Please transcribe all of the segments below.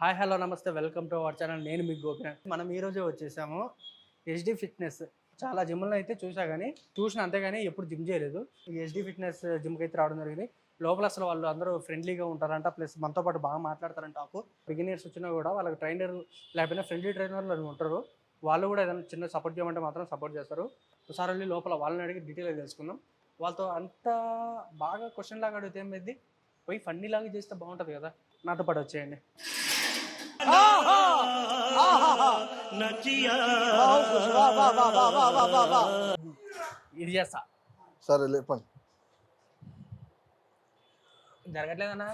Hi hello నమస్తే welcome to our channel. నేను మీకు గోపినాథ్. మనం ఈరోజే వచ్చేసాము హెచ్డి ఫిట్నెస్. చాలా జిమ్లో అయితే చూసిన అంతేగాని ఎప్పుడు జిమ్ చేయలేదు. ఈ హెచ్డి ఫిట్నెస్ జిమ్కి అయితే రావడం జరిగింది. లోపల అసలు వాళ్ళు అందరూ ఫ్రెండ్లీగా ఉంటారంట, ప్లస్ మనతో పాటు బాగా మాట్లాడతారంట. బిగినర్స్ వచ్చినా కూడా వాళ్ళకి ట్రైనర్ లేకపోయినా ఫ్రెండ్లీ ట్రైనర్లు ఉంటారు. వాళ్ళు కూడా ఏదైనా చిన్న సపోర్ట్ చేయమంటే మాత్రం సపోర్ట్ చేస్తారు. ఒకసారి వెళ్ళి లోపల వాళ్ళని అడిగి డీటెయిల్గా తెలుసుకుందాం. వాళ్ళతో అంత బాగా క్వశ్చన్ లాగా అడిగితే ఏమైంది, పోయి ఫన్నీ లాగా చేస్తే బాగుంటుంది కదా. నాతో పాటు వచ్చేయండి. ఇది చేస్తా సరే లేపండి. జరగట్లేదన్నా.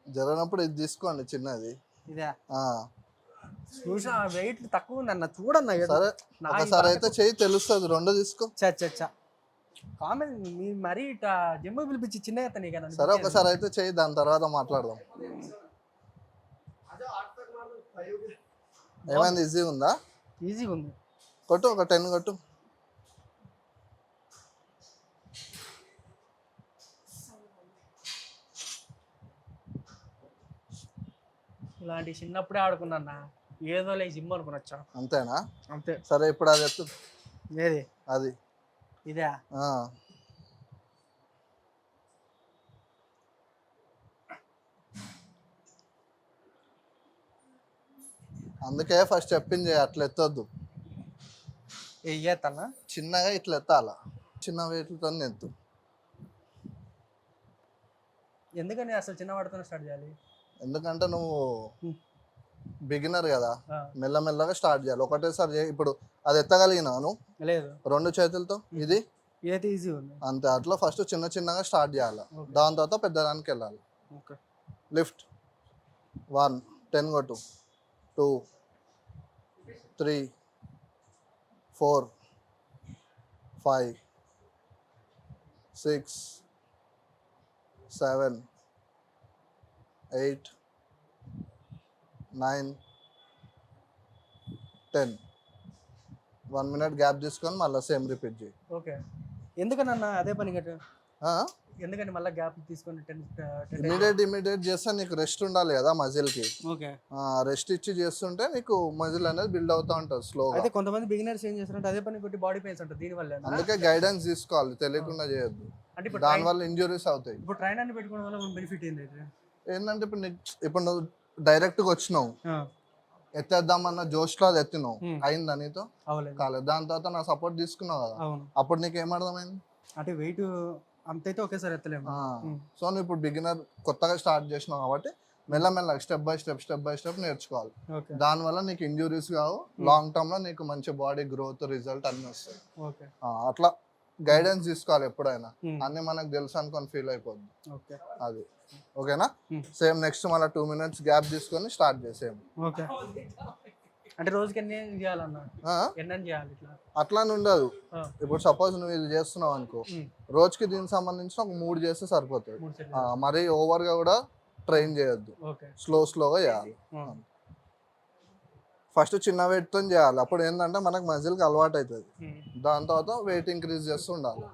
జరిగినప్పుడు ఇది తీసుకోండి చిన్నది. ఇదే చూసా వెయిట్ తక్కువ ఉందన్న, చూడన్నా. సరే ఒకసారి అయితే చెయ్యి తెలుస్తుంది. రెండు తీసుకో. చచ్చా కామెంట్ మీ మరీ జిమ్ పిలిపించి చిన్న ఎత్తా నీకన్నా. సరే ఒకసారి అయితే చెయ్యి, దాని తర్వాత మాట్లాడదాం. ఏమైంది? ఈజీగా ఉందా? ఈజీగా ఉంది. కొట్టు, ఒక 10 కొట్టు. ఇలాంటి చిన్నప్పుడే ఆడుకున్నా, ఏదో లే జిమ్ అనుకునొచ్చా. అంతేనా? అంతే. సరే ఇప్పుడు అది ఎత్తు. ఏది? అది ఇదే. అందుకే ఫస్ట్ చెప్పింది అట్లా ఎత్తొద్దు. ఎత్తన్నా చిన్నగా ఇట్లా ఎత్తాల. చిన్న వెయిట్లతో ఎత్తు. ఎందుకని అసలు చిన్న వాటితో స్టార్ట్ చేయాలి? ఎందుకంటే నువ్వు బిగినర్ కదా, మెల్లమెల్లగా స్టార్ట్ చేయాలి. ఒకటేసారి ఇప్పుడు అది ఎత్తగలిగినాను లేదు, 2 చేతులతో. ఇది ఏది ఈజీ ఉంది అంతే. అట్లా ఫస్ట్ చిన్న చిన్నగా స్టార్ట్ చేయాలి, దాని తర్వాత పెద్దదానికి వెళ్ళాలి. లిఫ్ట్ 1 10 కొట్టు, 2 3 4 5 6 7 8 9 10. 1 minute గ్యాప్ తీసుకొని మళ్ళీ సేమ్ రిపీట్ చేయి. ఓకే. ఎందుకనన్నా అదే పని గట్టు? ఎందుకని మళ్ళీ గ్యాప్ తీసుకొని ఇమీడియట్ చేస్తే నీకు రెస్ట్ ఉండాలి కదా మజిల్కి. ఓకే. రెస్ట్ ఇచ్చి చేస్తుంటే నీకు మజిల్ అనేది బిల్డ్ అవుతూ ఉంటుంది స్లోగా. అయితే కొంతమంది బిగినర్స్ ఏం చేస్తారంటే అదే పని కొట్టి బాడీ పెయిన్స్ ఉంటుంది దీనివల్ల. అందుకే గైడెన్స్ తీసుకోవాలి, తెలియకుండా చేయొద్దు. అంటే దానివల్ల ఇంజురీస్ అవుతాయి. ఇప్పుడు ట్రైనర్ని పెట్టుకోవడం వల్ల బెనిఫిట్ ఏంటంటే ఇప్పుడు నువ్వు డైరెక్ట్గా వచ్చినావు, ఎత్తేద్దామన్న జోష్లో అది ఎత్తినావు, అయిందా నీతో? కాలేదు. దాని తర్వాత నా సపోర్ట్ తీసుకున్నావు కదా, అప్పుడు నీకు ఏం అర్థమైంది? అంటే వెయిట్ అంతైతే ఒకేసారి ఎత్తలేము. సో నువ్వు ఇప్పుడు బిగినర్ కొత్తగా స్టార్ట్ చేసినావు కాబట్టి మెల్లమెల్ల స్టెప్ బై స్టెప్ నేర్చుకోవాలి. దానివల్ల నీకు ఇంజురీస్ కావు, లాంగ్ టర్మ్ లో నీకు మంచి బాడీ గ్రోత్ రిజల్ట్ అన్ని వస్తాయి. అట్లా గైడెన్స్ తీసుకోవాలి ఎప్పుడైనా. అన్ని మనకు తెలుసు అనుకొని ఫీల్ అయిపోద్ది. అది ఓకేనా? సేమ్ నెక్స్ట్ మళ్ళీ 2 minutes గ్యాప్ తీసుకొని స్టార్ట్ చేసేయం. అంటే రోజుకి ఎన్ని చేయాలన్నా? చేయాలి అట్లానే ఉండదు. ఇప్పుడు సపోజ్ నువ్వు ఇది చేస్తున్నావు అనుకో, రోజుకి దీనికి సంబంధించిన ఒక 3 చేస్తే సరిపోతుంది. మరీ ఓవర్ గా కూడా ట్రైన్ చేయొద్దు, స్లోగా చేయాలి. ఫస్ట్ చిన్న వెయిట్ తో చేయాలి, అప్పుడు ఏంటంటే మనకు మజిల్కి అలవాటు అవుతుంది. దాని తర్వాత వెయిట్ ఇంక్రీజ్ చేస్తూ ఉండాలి.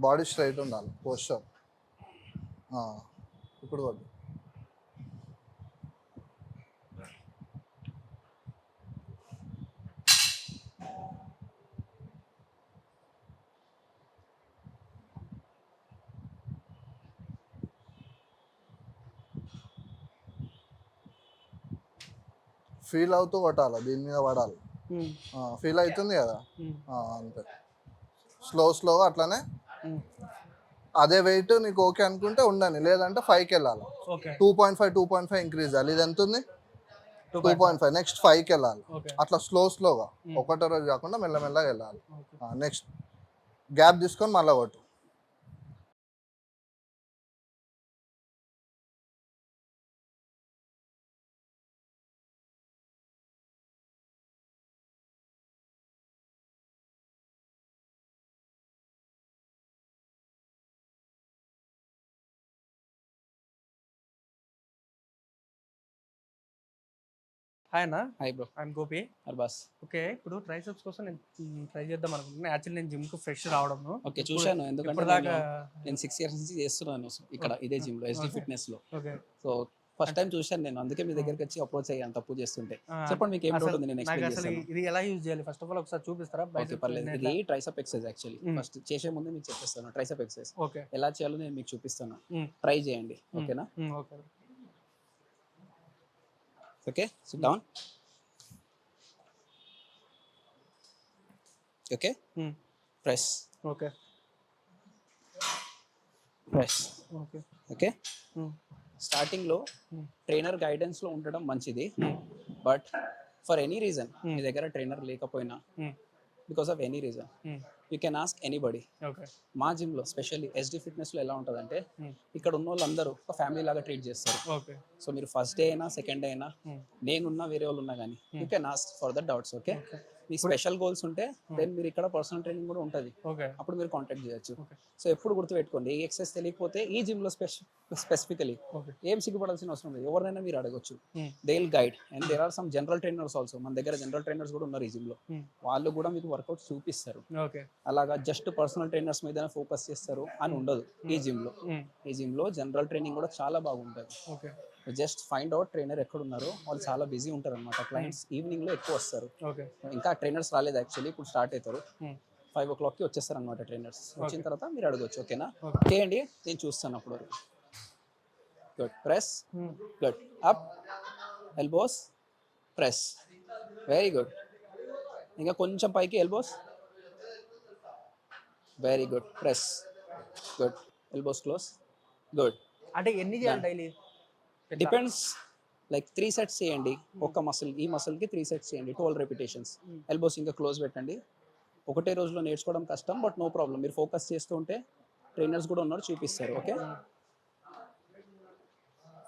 బాడీ స్ట్రైట్ ఉండాలి, పోస్చర్. ఇప్పుడు కూడా ఫీల్ అవుతూ కొట్టాలి, దీని మీద పడాలి. ఫీల్ అవుతుంది కదా, అంతే. స్లోగా అట్లానే. అదే వెయిట్ నీకు ఓకే అనుకుంటే ఉండని, లేదంటే 5కి వెళ్ళాలి. 2.5 ఇంక్రీజ్ చేయాలి. ఇది ఎంత ఉంది? 2.5. నెక్స్ట్ 5కి వెళ్ళాలి. అట్లా స్లోగా, ఒకటో రోజు కాకుండా మెల్లమెల్లగా వెళ్ళాలి. నెక్స్ట్ గ్యాప్ తీసుకొని మళ్ళీ కొట్టు. హాయ్ అన్న, hi bro. I'm Gopi. Arbaz. Okay, ఇప్పుడు ట్రైసెప్స్ కోసం నేను ట్రై చేద్దాం అనుకుంటున్నాను. యాక్చువల్లీ నేను జిమ్కి ఫ్రెష్ రావడము. ఓకే, చూశాను. ఎందుకంటే ఇప్పటిదాకా నేను 6 ఇయర్స్ నుంచి చేస్తున్నాను ఇక్కడ ఇదే జిమ్ లో, ఎస్డి ఫిట్నెస్ లో. ఓకే, సో ఫస్ట్ టైం చూశాను నేను, అందుకే మీ దగ్గరికి వచ్చి అప్రోచ్ అయ్యాను తప్పు చేస్తుంటే. ఆ, చెప్పండి మీకు ఏం అసలు డౌట్ ఉంది, నేను నాకు ఎక్స్ప్లెయిన్ అసలు చేస్తాను. ఇది ఎలా యూజ్ చేయాలి ఫస్ట్ ఆఫ్ ఆల్ ఒకసారి చూపిస్తారా? ఓకే, పర్లేదు. ఇది ట్రైసెప్ ఎక్సర్సైజ్ యాక్చువల్లీ. ఫస్ట్ చేసే ముందు మీకు చెప్పేస్తాను ట్రైసెప్ ఎక్సర్సైజ్ ఓకే, ఎలా చేయాలో నేను మీకు చూపిస్తాను. Mm. ట్రై చేయండి, ఓకేనా? Okay okay, SIT down. Okay, press okay press. Okay okay, స్టార్టింగ్లో ట్రైనర్ గైడెన్స్లో ఉండడం మంచిది. బట్ ఫర్ ఎనీ రీజన్ మీ దగ్గర ట్రైనర్ లేకపోయినా, because of any reason, you can ask anybody. Okay, మా జిమ్లో స్పెషల్లీ ఎస్డి ఫిట్నెస్లో ఎలా ఉంటుందంటే, ఇక్కడ ఉన్న వాళ్ళందరూ ఒక ఫ్యామిలీ లాగా ట్రీట్ చేస్తారు. ఓకే, సో మీరు ఫస్ట్ డే అయినా సెకండ్ డే అయినా, నేనున్నా వేరే వాళ్ళు ఉన్నా కానీ, you can ask for the doubts. Okay, me special goals ఉంటే దెన్ మీరు ఇక్కడ పర్సనల్ ట్రైనింగ్ కూడా ఉంటుంది, ఓకే, అప్పుడు మీరు కాంటాక్ట్ చేయొచ్చు. Okay. సో ఎప్పుడు గుర్తుపెట్టుకోండి, ఈ ఎక్సర్సైజ్ తెలియకపోతే ఈ జిమ్లో స్పెసిఫికలీ ఓకే, ఏం సిగ్గుపడాల్సిన అవసరం లేదు. ఎవరినైనా మీరు అడగొచ్చు, Hmm. They will guide. And there are some general trainers also. మన దగ్గర జనరల్ ట్రైనర్స్ కూడా ఉన్నారు ఈ జిమ్లో. వాళ్ళు కూడా మీకు వర్కౌట్ చూపిస్తారు. ఓకే, అలాగా జస్ట్ పర్సనల్ ట్రైనర్స్ మీద ఫోకస్ చేస్తారు అని ఉండదు ఈ జిమ్లో. ఈ జిమ్లో జనరల్ ట్రైనింగ్ కూడా చాలా బాగుంటుంది. Okay, just find out trainer ఎక్కడ ఉన్నారో. వాళ్ళు చాలా బిజీ ఉంటారు అనమాట. క్లయింట్స్ ఈవినింగ్లో ఎక్కువ వస్తారు. ఓకే, ఇంకా ట్రైనర్స్ రాలేదు యాక్చువల్లీ, ఇప్పుడు స్టార్ట్ అవుతారు. 5 o'clockకి వచ్చేస్తారు అనమాట ట్రైనర్స్. వచ్చిన తర్వాత మీరు అడగొచ్చు, ఓకేనా? చేయండి, నేను చూస్తాను అప్పుడు. Good, press. Good, up, elbows, press. Very good. ఇంకా కొంచెం పైకి, elbows. Very good, press. Good, elbows close. Good. అంటే ఎన్ని చేయాలి డైలీ? డిపెండ్స్. లైక్ 3 sets చేయండి ఒక్క మసిల్. ఈ మసిల్కి 3 sets చేయండి, 12 repetitions. ఎల్బోస్ ఇంకా క్లోజ్ పెట్టండి. ఒకటే రోజులో నేర్చుకోవడం కష్టం, బట్ నో ప్రాబ్లం. మీరు ఫోకస్ చేస్తూ ఉంటే ట్రైనర్స్ కూడా ఉన్నారు, చూపిస్తారు. Okay,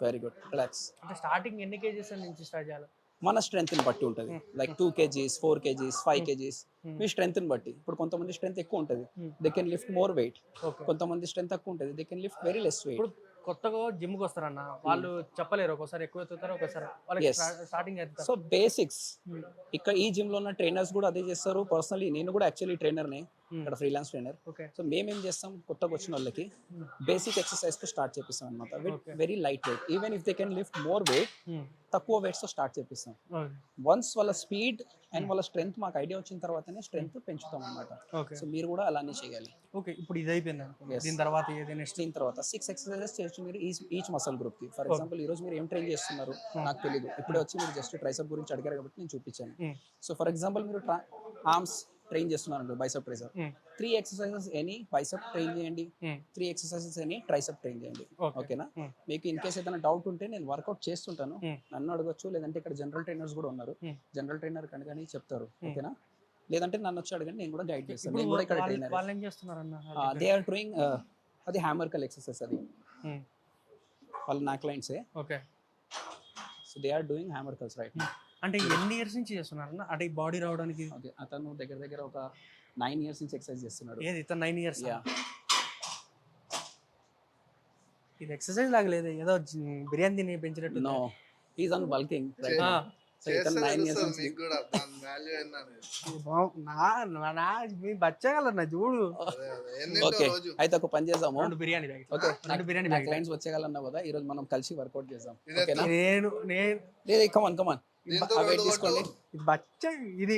very good, relax. అంటే స్టార్టింగ్ ఎన్ని కేజీస్ నుంచి స్టార్ట్ చేయాలి? మన స్ట్రెంత్ని బట్టి ఉంటుంది. లైక్ 2 kgs, 4 kgs, 5 kgs, మీ స్ట్రెంత్ని బట్టి. ఇప్పుడు కొంతమంది స్ట్రెంత్ ఎక్కువ ఉంటుంది, they can lift more weight. Okay, కొంతమంది స్ట్రెంత్ తక్కువ ఉంటుంది, they can lift very less weight. ఇప్పుడు కొత్తగా జిమ్కి వస్తారన్న వాళ్ళు చెప్పలేరు, ఒకసారి ఎక్కువ ఎత్తుతారు, ఒకసారి వాళ్ళకి Yes. స్టార్టింగ్ ఎత్తుతారు. సో బేసిక్స్ ఇక్కడ ఈ జిమ్ లో ఉన్న ట్రైనర్స్ కూడా అదే చేస్తారు. పర్సనలీ నేను కూడా యాక్చువల్లీ ట్రైనర్నే, ఇక్కడ ఫ్రీలాన్స్ ట్రైనర్. ఓకే, సో మేమేం చేస్తాం, కొత్తగా వచ్చిన వాళ్ళకి బేసిక్ ఎక్సర్సైజ్ తో స్టార్ట్ చేపిస్తాం అనమాట. With very light weight. Even if they can lift more weight, తక్కువ వెయిట్స్ తో స్టార్ట్ చేపిస్తాం. వన్స్ వాళ్ళ స్పీడ్ అండ్ వాళ్ళ స్ట్రెంత్ మాకు ఐడియా వచ్చిన తర్వాతనే స్ట్రెంత్ పెంచుతాం అనమాట. ఓకే, సో మీరు కూడా అలానే చేయాలి. ఓకే. ఇప్పుడు ఇది అయిపోయింది అనుకోండి, Yes. దీని తర్వాత ఏది నెక్స్ట్? దీని తర్వాత 6 exercises చేయొచ్చు మీరు ఈచ్ మసల్ గ్రూప్ కి. ఫర్ ఎగ్జాంపుల్ ఈ రోజు మీరు ఏం ట్రైన్ చేస్తున్నారు నాకు తెలియదు, ఇప్పుడే వచ్చి మీరు జస్ట్ ట్రైసెప్ గురించి అడిగారు కాబట్టి నేను చూపించాను. సో ఫర్ ఎగ్జాంపుల్ మీరు ఆర్మ్స్ ట్రైన్ చేస్తున్నారు, bicep tricep. 3 exercises any bicep train చేయండి, 3 exercises ఎనీ ట్రైసెప్ ట్రైన్ చేయండి. ఓకేనా? మీకు ఇన్ కేస్ ఏదైనా డౌట్ ఉంటే నేను వర్కౌట్ చేస్తుంటాను, నన్ను అడగొచ్చు. లేదంటే ఇక్కడ జనరల్ ట్రైనర్స్ కూడా ఉన్నారు, జనరల్ ట్రైనర్ కనుక చెప్తారు. ఓకేనా? లేదంటే నన్ను వచ్చి అడగండి, నేను కూడా గైడ్ చేస్తాను. నేను కూడా ఇక్కడ ట్రైనర్. వాళ్ళు ఏం చేస్తున్నారు అన్న? దే ఆర్ డూయింగ్ అది హ్యామర్ కల్ ఎక్సర్సైజ్. అది వాళ్ళు నా క్లయింట్సే. Okay, so they are doing hammer curls right. అంటే ఎన్ని ఇయర్స్ నుంచి చేస్తున్నారు అన్న అంటే ఈ బాడీ రావడానికి? ఓకే, అతను దగ్గర దగ్గర ఒక 9 years నుంచి ఎక్సర్సైజ్ చేస్తున్నాడు. ఏది ఇతను 9 years? యా, ఇది ఎక్సర్సైజ్ లాగా లేదు, ఏదో బిర్యానీ తిని పెంచినట్టు. No, he's on bulking right now. So ఇతను 9 years నుంచి మీకు కూడా దాని వాల్యూ ఏందని. మీ బచ్చగలరు నా చూడు. ఓకే, అయితే ఒక పని చేద్దాము. 2 బిర్యానీ ప్యాకెట్. ఓకే, 2 బిర్యానీ నా ప్యాకెట్. క్లయింట్స్ వచ్చేయాలన్నా కదా, ఈ రోజు మనం కలిసి వర్కౌట్ చేద్దాం. ఇదే ఓకేనా? నేను లేదు, కమాన్ కమాన్, దీంతో వెయిట్ తీసుకోండి. ఇది బచ్చ ఇది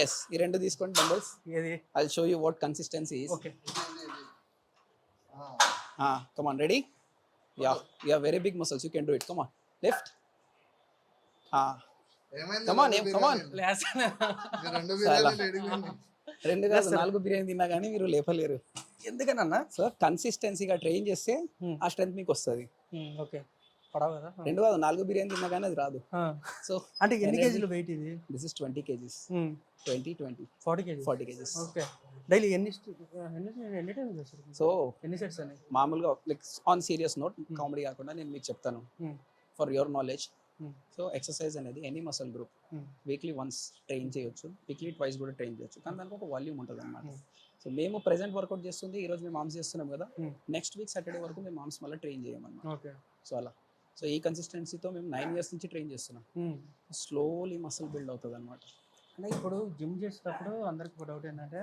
ఎస్, ఈ 2 తీసుకోండి డంబుల్స్. ఏది? I will show you what consistency is. Okay, come on, ready? Ya, you have very big muscles, you can do it. Come on, lift. ఏమైంది? కమాన్, కమాన్. లేస్తాను. ఈ 2 బిర్యానీలు ఎడిగిపోయింది. 2 కాదు 4 బిర్యానీ తిన్నా కానీ మీరు లేపలేరు. ఎందుకనన్నా? సో కన్సిస్టెన్సీగా ట్రైన్ చేస్తే ఆ స్ట్రెంత్ మీకు వస్తుంది. ఓకే, పడవ కదా. 2 కాదు 4 బిర్యానీ తిన్నా కానీ అది రాదు. సో అంటే ఎన్ని కేజీలు వెయిట్ ఇది? This is 20 kgs. 20 40 KG. 40 kgs. Okay, daily ఎన్ని ఎన్ని టైమ్స్ చేస్తారు? సో ఎన్ని సెట్స్ అని? మామూలుగా like on serious note, comedy కాకుండా నేను మీకు చెప్తాను for your knowledge. So exercise అనేది any muscle group weekly once train చేయొచ్చు, వీక్లీ ట్వైస్ కూడా ట్రైన్ చేయొచ్చు. కానీ దానికి ఒక వాల్యూమ్ ఉంటుంది అనమాట. సో మేము ప్రెసెంట్ వర్కౌట్ చేస్తుంది, ఈ రోజు మేము ఆర్మ్స్ చేస్తున్నాం కదా, నెక్స్ట్ వీక్ సాటర్డే వరకు మేము ఆర్మ్స్ మళ్ళీ ట్రైన్ చేయమన్నమాట. ఓకే, సో అలా సో ఈ కన్సిస్టెన్సీతో మేము 9 ఇయర్స్ నుంచి ట్రైన్ చేస్తున్నాం. స్లోలీ మసిల్ బిల్డ్ అవుతుంది అనమాట. అంటే ఇప్పుడు జిమ్ చేసేటప్పుడు అందరికి ఒక డౌట్ ఏంటంటే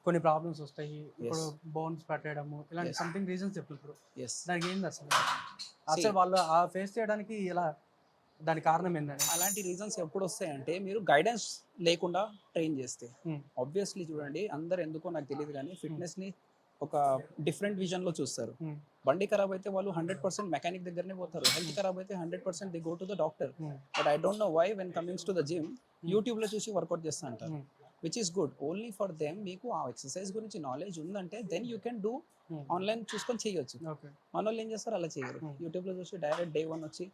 కొన్ని ప్రాబ్లమ్స్ వస్తాయి. ఇప్పుడు బోన్స్ పట్టేయడము ఇలాంటి సంథింగ్ రీజన్స్ చెప్తుంటారు. ఎస్, దానికి ఏంది అసలు వాళ్ళు ఆ ఫేస్ చేయడానికి ఎలా, దాని కారణం ఏంటంటే అలాంటి రీజన్స్ ఎప్పుడు వస్తాయంటే మీరు గైడెన్స్ లేకుండా ట్రైన్ చేస్తే. ఆబ్వియస్లీ చూడండి, అందరు ఎందుకో నాకు తెలియదు కానీ ఫిట్నెస్ని ఒక డిఫరెంట్ విజన్లో చూస్తారు. బండి ఖరాబ్ అయితే వాళ్ళు 100% మెకానిక్ దగ్గరనే పోతారు. హెల్త్ ఖరాబ్ అయితే 100% the go to the doctor. But I don't know why when comings to the gym యూట్యూబ్లో చూసి వర్కౌట్ చేస్తా అంటారు, which is good only for them. మీకు ఆ ఎక్సర్సైజ్ గురించి నాలెడ్జ్ ఉందంటే then you can do. Online చూసుకొని చేయొచ్చు. మన వాళ్ళు ఏం చేస్తారు, అలా చేయరు. యూట్యూబ్లో చూసి డైరెక్ట్ డే 1 వచ్చి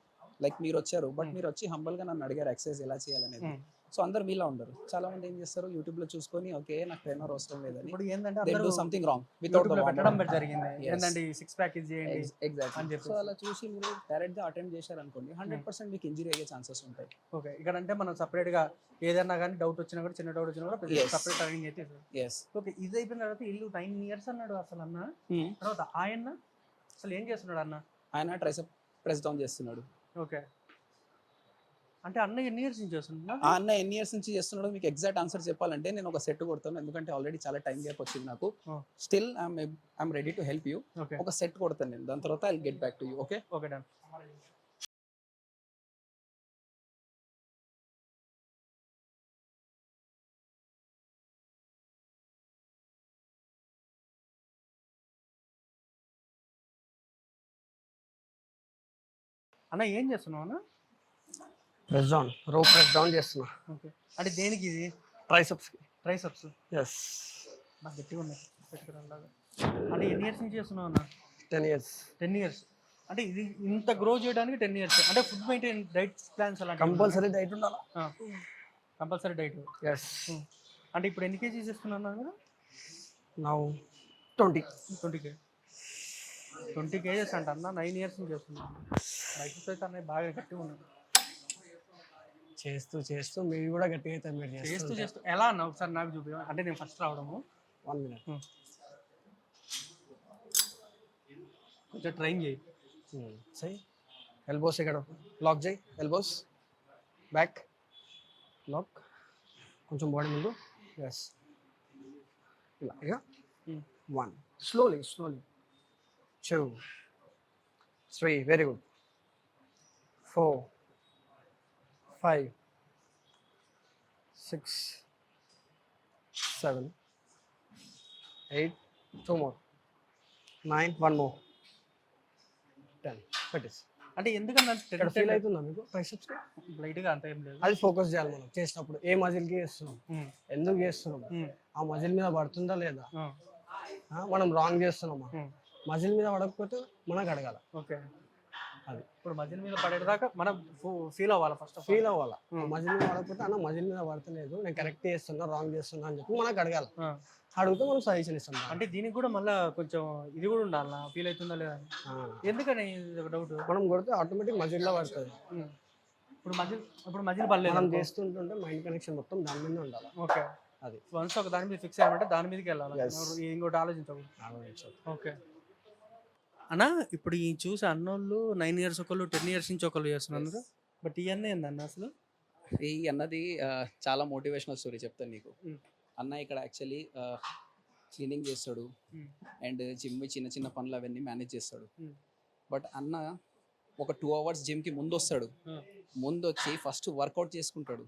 లైక్ మీరు వచ్చారు, బట్ మీరు వచ్చి హంబల్గా నన్ను అడిగారు ఎక్సర్సైజ్ ఎలా చేయాలనేది. సో అందరు మీలా ఉండరు. చాలా మంది ఏం చేస్తారు, యూట్యూబ్ లో చూసుకొని ఓకే నాకు ట్రైనర్ అవసరం లేదని ఇప్పుడు ఏంటంటే they do something wrong without the పెట్టడం జరిగింది. ఏంటంటే 6 ప్యాక్ ఇది చేయండి ఎగ్జాక్ట్లీ అని చెప్పి. సో అలా చూసి మీరు డైరెక్ట్ గా అటెంప్ట్ చేశారు అనుకోండి 100% మీకు ఇంజరీ అయ్యే ఛాన్సెస్ ఉంటాయి. ఓకే, ఇక్కడ అంటే మనం సపరేట్ గా ఏదైనా కానీ డౌట్ వచ్చినా కూడా, చిన్న డౌట్ వచ్చినా కూడా Yes. సపరేట్ ట్రైనింగ్ అయితే ఎస్, ఓకే. ఇది అయిపోయిన తర్వాత ఇల్లు 9 ఇయర్స్ అన్నాడు అసలు అన్న. తర్వాత ఆయన అసలు ఏం చేస్తున్నాడు అన్న? ఆయన ట్రైసెప్ ప్రెస్ డౌన్ చేస్తున్నాడు. ఓకే, అంటే అన్న ఎన్ని ఇయర్స్ నుంచి చేస్తున్నా? ఆ అన్న ఎన్ని ఇయర్స్ నుంచి చేస్తున్నాడో మీకు ఎగ్జాక్ట్ ఆన్సర్ చెప్పాలంటే నేను ఒక సెట్ కొడతాను, ఎందుకంటే ఆల్రెడీ చాలా టైం గ్యాప్ వచ్చింది నాకు. Still I'm ready to help you. Okay, ఒక సెట్ కొడతాను నేను, దాని తర్వాత I get back to you. Okay okay done. అన్న ఏం చేస్తున్నావు అన్న? ప్రెస్ డౌన్, రో ప్రెస్ డౌన్ చేస్తున్నా. ఓకే, అంటే దేనికి ఇది? ట్రైసెప్స్ కి. ట్రైసెప్స్. ఎస్, నాకు గట్టిగా ఉన్నాయి పెట్టుకురాలాగా. అంటే ఎన్ని ఇయర్స్ నుంచి చేస్తున్నావు అన్న? 10 years. 10 ఇయర్స్. అంటే ఇది ఇంత గ్రో చేయడానికి 10 ఇయర్స్. అంటే ఫుడ్ మెయింటైన్, డైట్ ప్లాన్స్ అలా కంపల్సరీ డైట్ ఉండాలా. Compulsory diet. ఎస్. అంటే ఇప్పుడు ఎన్ని కేజీస్ చేస్తున్నాను మీరు? నౌ 20. 20 కేజెస్ అంట అన్న. 9 ఇయర్స్ నుంచి చేస్తున్నాను. బైక్స్ అయితే అన్నయ్య బాగా గట్టిగా ఉన్నాను. చేస్తూ చేస్తూ మీరు కూడా గట్టిగా అయితే మీరు చేస్తూ చేస్తూ ఎలా అన్న ఒకసారి నాకు చూపి. అంటే నేను ఫస్ట్ రావడము 1 minute. కొంచెం ట్రైన్ చేయి. సై ఎల్బోస్ ఇక్కడ లాక్ చేయి. ఎల్బోస్ బ్యాక్ లాక్, కొంచెం బాడీ ముందు. ఎస్, ఇలా ఇక 1 slowly 2 3 very good 4 5 6 7 8 2 more 9 1 more 10. పెట్టేసి. అంటే ఎందుకన్నా ఇక్కడ ఫీల్ అవుతుందా మీకు ట్రైసెప్స్? లైట్గా అంత ఏం లేదు. అది ఫోకస్ చేయాలి మనం చేసినప్పుడు. ఏ మజిల్కి చేస్తున్నాం, ఎందుకు చేస్తున్నాం, ఆ మజిల్ మీద పడుతుందా లేదా, మనం రాంగ్ చేస్తున్నామా, మజిల్ మీద పడకపోతే మనకు అడగాల. ఓకే, అది ఇప్పుడు మజిల్ మీద పడేదాకా మనం ఫీల్ అవ్వాలి. ఫస్ట్ ఫీల్ అవ్వాలా. మజిల్ మీద పడకపోతే అన్న మజిల్ మీద పడతలేదు, నేను కరెక్ట్ చేస్తున్నా రాంగ్ చేస్తున్నా అని చెప్పి మనకు అడగాల. అడిగితే మనం సజెషన్ ఇస్తాం. అంటే దీనికి కూడా మళ్ళీ కొంచెం ఇది కూడా ఉండాలి, ఫీల్ అవుతుందా లేదా అని. ఎందుకని ఒక డౌట్. మనం కొడితే ఆటోమేటిక్ మజిల్లో పడుతుంది. ఇప్పుడు మజిల్ పడలేదు, మనం చేస్తుంటుంటే మైండ్ కనెక్షన్ మొత్తం దాని మీద ఉండాలి. ఓకే, అది వన్స్ ఒక దాని మీద ఫిక్స్ అయ్యామంటే దాని మీదకి వెళ్ళాలి, ఇంకోటి ఆలోచించకూడదు. ఓకే అన్న, ఇప్పుడు ఈ చూసి అన్నోళ్ళు 9 ఇయర్స్ ఒకళ్ళు, 10 ఇయర్స్ నుంచి ఒకళ్ళు చేస్తున్నారు. బట్ ఇవన్నీ ఏందన్న అసలు? ఈ అన్నది చాలా మోటివేషనల్ స్టోరీ చెప్తాను నీకు. అన్న ఇక్కడ యాక్చువల్లీ క్లీనింగ్ చేస్తాడు అండ్ జిమ్ చిన్న చిన్న పనులు అవన్నీ మేనేజ్ చేస్తాడు. బట్ అన్న ఒక 2 hours జిమ్కి ముందు వస్తాడు. ముందు వచ్చి ఫస్ట్ వర్కౌట్ చేసుకుంటాడు.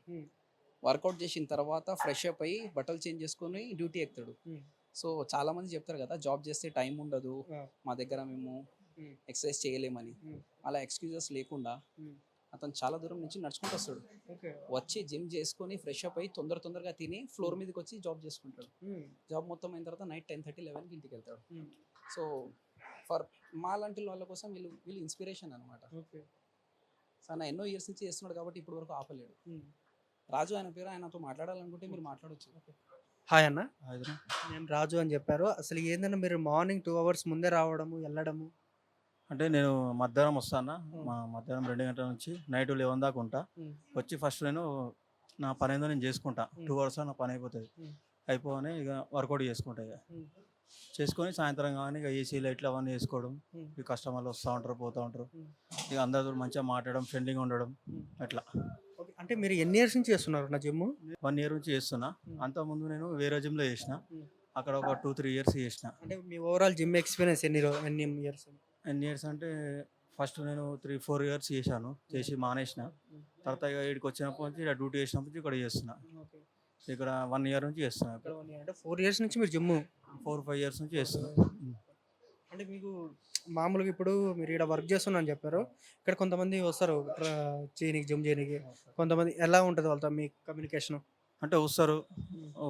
వర్కౌట్ చేసిన తర్వాత ఫ్రెష్ అప్ అయ్యి బట్టలు చేంజ్ చేసుకొని డ్యూటీ ఎక్కుతాడు. సో చాలా మంది చెప్తారు కదా జాబ్ చేస్తే టైం ఉండదు, మా దగ్గర మేము ఎక్సర్సైజ్ చేయలేమని. అలా ఎక్స్క్యూజెస్ లేకుండా అతను చాలా దూరం నుంచి నడుచుకుంటూ వస్తాడు. వచ్చి జిమ్ చేసుకొని ఫ్రెష్ అప్ అయ్యి తొందరగా తిని ఫ్లోర్ మీదకి వచ్చి జాబ్ చేసుకుంటాడు. జాబ్ మొత్తం అయిన తర్వాత నైట్ 10:30, 11కి ఇంటికి వెళ్తాడు. సో ఫర్ మా లాంటి వాళ్ళ కోసం వీళ్ళు ఇన్స్పిరేషన్ అనమాట. సో ఆయన ఎన్నో ఇయర్స్ నుంచి చేస్తున్నాడు కాబట్టి ఇప్పటి వరకు ఆపలేడు. రాజు ఆయన పేరు, ఆయనతో మాట్లాడాలనుకుంటే మీరు మాట్లాడవచ్చు. హాయ్ అన్న, నేను రాజు అని చెప్పారు. అసలు ఏంటన్నా మీరు మార్నింగ్ 2 hours ముందే రావడము వెళ్ళడము? అంటే నేను మధ్యాహ్నం వస్తాను. మధ్యాహ్నం 2 గంటల నుంచి నైట్ 11 దాకా ఉంటా. వచ్చి ఫస్ట్ నేను నా పని ఏందో నేను చేసుకుంటా. 2 hours నా పని అయిపోతుంది. అయిపోగానే ఇక వర్కౌట్ చేసుకుంటా. ఇక చేసుకొని సాయంత్రం కానీ ఇక ఏసీ లైట్లు అవన్నీ వేసుకోవడం, ఈ కస్టమర్లు వస్తూ ఉంటారు పోతూ ఉంటారు, ఇక అందరితో మంచిగా మాట్లాడడం, ఫ్రెండ్లీగా ఉండడం అట్లా. ఓకే. అంటే మీరు ఎన్ని ఇయర్స్ నుంచి చేస్తున్నారు నా జిమ్? 1 year నుంచి చేస్తున్నా. అంతకుముందు నేను వేరే జిమ్లో చేసిన, అక్కడ ఒక 2-3 years చేసిన. అంటే మీ ఓవరాల్ జిమ్ ఎక్స్పీరియన్స్ ఎన్ని ఇయర్స్? ఎన్ని ఇయర్స్ అంటే ఫస్ట్ నేను 3-4 years చేశాను, చేసి మానేసిన. తర్వాత ఇక ఇక్కడికి వచ్చినప్పటి నుంచి ఇక్కడ డ్యూటీ చేసినప్పటి నుంచి ఇక్కడ చేస్తున్నా. ఓకే. ఇక్కడ 1 year నుంచి చేస్తున్నా. ఇక్కడ 1 year అంటే 4 ఇయర్స్ నుంచి మీరు జిమ్. 4-5 years నుంచి చేస్తున్నా. అంటే మీకు మామూలుగా ఇప్పుడు మీరు ఇక్కడ వర్క్ చేస్తున్నా అని చెప్పారు. ఇక్కడ కొంతమంది వస్తారు చేయనీకి, జిమ్ చేయనీకి. కొంతమంది ఎలా ఉంటుంది వాళ్ళతో మీ కమ్యూనికేషన్? అంటే వస్తారు,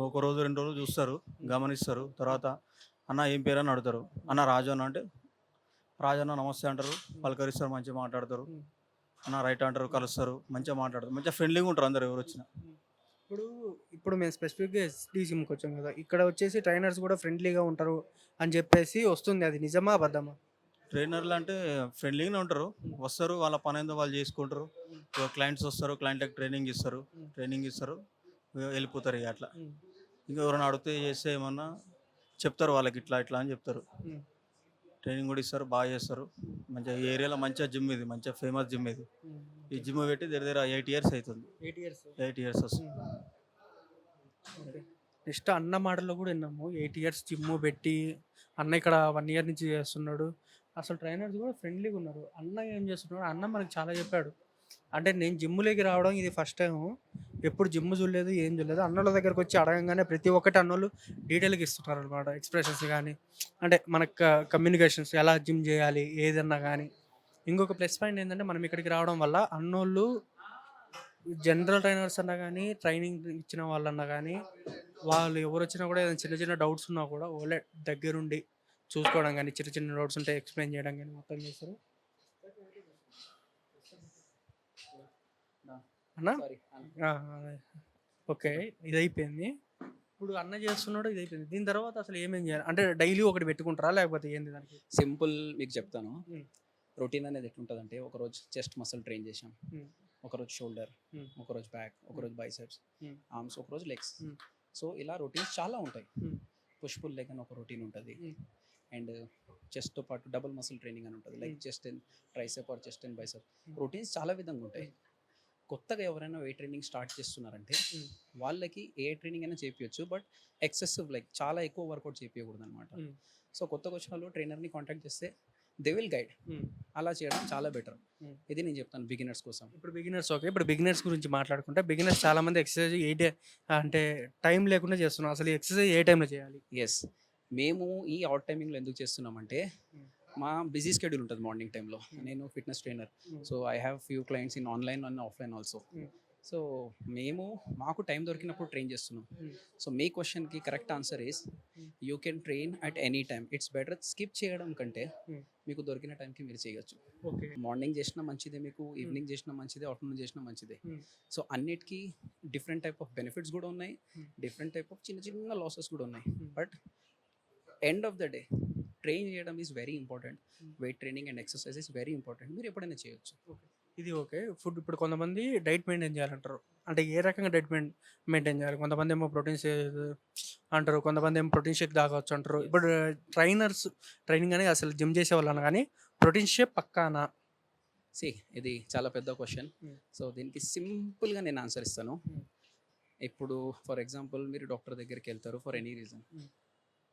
ఒక రోజు 2 రోజులు చూస్తారు, గమనిస్తారు. తర్వాత అన్న ఏం పేరు అని అడుగుతారు. అన్న రాజు అన్న అంటే రాజన్న నమస్తే అంటారు, పలకరిస్తారు, మంచిగా మాట్లాడతారు. అన్న రైట్ అంటారు, కలుస్తారు, మంచిగా మాట్లాడతారు, మంచిగా ఫ్రెండ్లీగా ఉంటారు అందరు ఎవరు వచ్చినా. ఇప్పుడు మేము స్పెసిఫిక్గా ఎస్డి జిమ్కి వచ్చాం కదా, ఇక్కడ వచ్చేసి ట్రైనర్స్ కూడా ఫ్రెండ్లీగా ఉంటారు అని చెప్పేసి వస్తుంది. అది నిజమా అబద్ధమా? ట్రైనర్లు అంటే ఫ్రెండ్లీగానే ఉంటారు, వస్తారు, వాళ్ళ పని ఏందో వాళ్ళు చేసుకుంటారు. క్లయింట్స్ వస్తారు, క్లయింట్లకు ట్రైనింగ్ ఇస్తారు, వెళ్ళిపోతారు. ఇక అట్లా ఇంకా ఎవరైనా అడిగితే చేస్తే ఏమన్నా చెప్తారు వాళ్ళకి, ఇట్లా ఇట్లా అని చెప్తారు. ట్రైనింగ్ కూడా ఇస్తారు, బాగా చేస్తారు. మంచిగా ఈ ఏరియాలో మంచిగా జిమ్ ఇది, మంచిగా ఫేమస్ జిమ్ ఇది. ఈ జిమ్ పెట్టి దగ్గర 8 years అవుతుంది. 8 years వస్తుంది. నెక్స్ట్ అన్న మాటల్లో కూడా విన్నాము, 8 years జిమ్ పెట్టి అన్న ఇక్కడ 1 year నుంచి చేస్తున్నాడు. అసలు ట్రైనర్స్ కూడా ఫ్రెండ్లీగా ఉన్నారు. అన్న ఏం చేస్తున్నాడు, అన్న మనకు చాలా చెప్పాడు. అంటే నేను జిమ్లోకి రావడం ఇది ఫస్ట్ టైం, ఎప్పుడు జిమ్ చూడలేదు, ఏం చూడలేదు. అన్నోళ్ళ దగ్గరకు వచ్చి అడగంగానే ప్రతి ఒక్కటి అన్నోళ్ళు డీటెయిల్గా ఇస్తున్నారు అనమాట. ఎక్స్ప్రెషన్స్ కానీ, అంటే మనకు కమ్యూనికేషన్స్ ఎలా జిమ్ చేయాలి ఏదన్నా కానీ. ఇంకొక ప్లస్ పాయింట్ ఏంటంటే మనం ఇక్కడికి రావడం వల్ల అన్నోళ్ళు జనరల్ ట్రైనర్స్ అన్నా కానీ, ట్రైనింగ్ ఇచ్చిన వాళ్ళన్నా కానీ, వాళ్ళు ఎవరు వచ్చినా కూడా ఏదైనా చిన్న చిన్న డౌట్స్ ఉన్నా కూడా వాళ్ళే దగ్గరుండి చూసుకోవడం కానీ, చిన్న చిన్న డౌట్స్ ఉంటే ఎక్స్ప్లెయిన్ చేయడం కానీ మొత్తం చేస్తారు అన్న. ఓకే, ఇది అయిపోయింది. ఇప్పుడు అన్న చేస్తున్నాడు, ఇది అయిపోయింది. దీని తర్వాత అసలు ఏమేం చేయాలి అంటే డైలీ ఒకటి పెట్టుకుంటారా లేకపోతే ఏంది దానికి? సింపుల్ మీకు చెప్తాను. రొటీన్ అనేది ఎట్లుంటుందంటే, ఒకరోజు చెస్ట్ మసిల్ ట్రైన్ చేసాం, ఒకరోజు షోల్డర్, ఒకరోజు బ్యాక్, ఒకరోజు బైసెప్స్, ఆర్మ్స్, ఒకరోజు లెగ్స్. సో ఇలా రొటీన్స్ చాలా ఉంటాయి. పుష్ పుల్ లెగ్ అని ఒక రొటీన్ ఉంటుంది. అండ్ చెస్ట్తో పాటు డబుల్ మసిల్ ట్రైనింగ్ అని ఉంటుంది, like chest and tricep or chest and bicep. Routines చాలా విధంగా ఉంటాయి. కొత్తగా ఎవరైనా వెయిట్ ట్రైనింగ్ స్టార్ట్ చేస్తున్నారంటే వాళ్ళకి ఏ ట్రైనింగ్ అయినా చేయించవచ్చు, బట్ ఎక్సెసివ్ లైక్ చాలా ఎక్కువ వర్కౌట్ చేయించకూడదు అనమాట. సో కొత్తగా వచ్చిన వాళ్ళు ట్రైనర్ని కాంటాక్ట్ చేస్తే దే విల్ గైడ్. అలా చేయడం చాలా బెటర్. ఇది నేను చెప్తాను బిగినర్స్ కోసం. ఇప్పుడు బిగినర్స్ ఓకే, ఇప్పుడు బిగినర్స్ గురించి మాట్లాడుకుంటే బిగినర్స్ చాలామంది ఎక్సర్సైజ్ అంటే టైం లేకుండా చేస్తున్నాం. అసలు ఎక్సర్సైజ్ ఏ టైంలో చేయాలి? ఎస్, మేము ఈ అవుట్ టైమింగ్లో ఎందుకు చేస్తున్నామంటే, మా బిజీ షెడ్యూల్ ఉంటుంది మార్నింగ్ టైంలో. నేను fitness trainer, so I have few clients in online and offline also. So మాకు టైం దొరికినప్పుడు ట్రైన్ చేస్తున్నాం. సో మీ క్వశ్చన్కి correct answer is you can train at any time. It's better skip చేయడం కంటే మీకు దొరికిన టైంకి మీరు చేయొచ్చు. ఓకే, మార్నింగ్ చేసినా మంచిదే, మీకు ఈవినింగ్ చేసినా మంచిదే, ఆఫ్టర్నూన్ చేసినా మంచిదే. సో అన్నిటికీ డిఫరెంట్ టైప్ ఆఫ్ బెనిఫిట్స్ కూడా ఉన్నాయి, డిఫరెంట్ టైప్ ఆఫ్ చిన్న చిన్న లాసెస్ కూడా ఉన్నాయి. But end of the day train చేయడం is very important. Weight training and exercise is very important. మీరు ఎప్పుడైనా చేయొచ్చు. ఇది ఓకే. ఫుడ్ ఇప్పుడు కొంతమంది డైట్ మెయింటైన్ చేయాలంటారు. అంటే ఏ రకంగా డైట్ మెయింటైన్ చేయాలి? కొంతమంది ఏమో ప్రోటీన్ షేక్ అంటారు, కొంతమంది ఏమో ప్రోటీన్ షేక్ తాగవచ్చు అంటారు. ఇప్పుడు ట్రైనింగ్ అనేది అసలు జిమ్ చేసే వాళ్ళని కానీ ప్రోటీన్ షేక్ పక్కానా? ఇది చాలా పెద్ద క్వశ్చన్. సో దీనికి సింపుల్గా నేను ఆన్సర్ ఇస్తాను. ఇప్పుడు ఫర్ ఎగ్జాంపుల్ మీరు డాక్టర్ దగ్గరికి వెళ్తారు for any reason.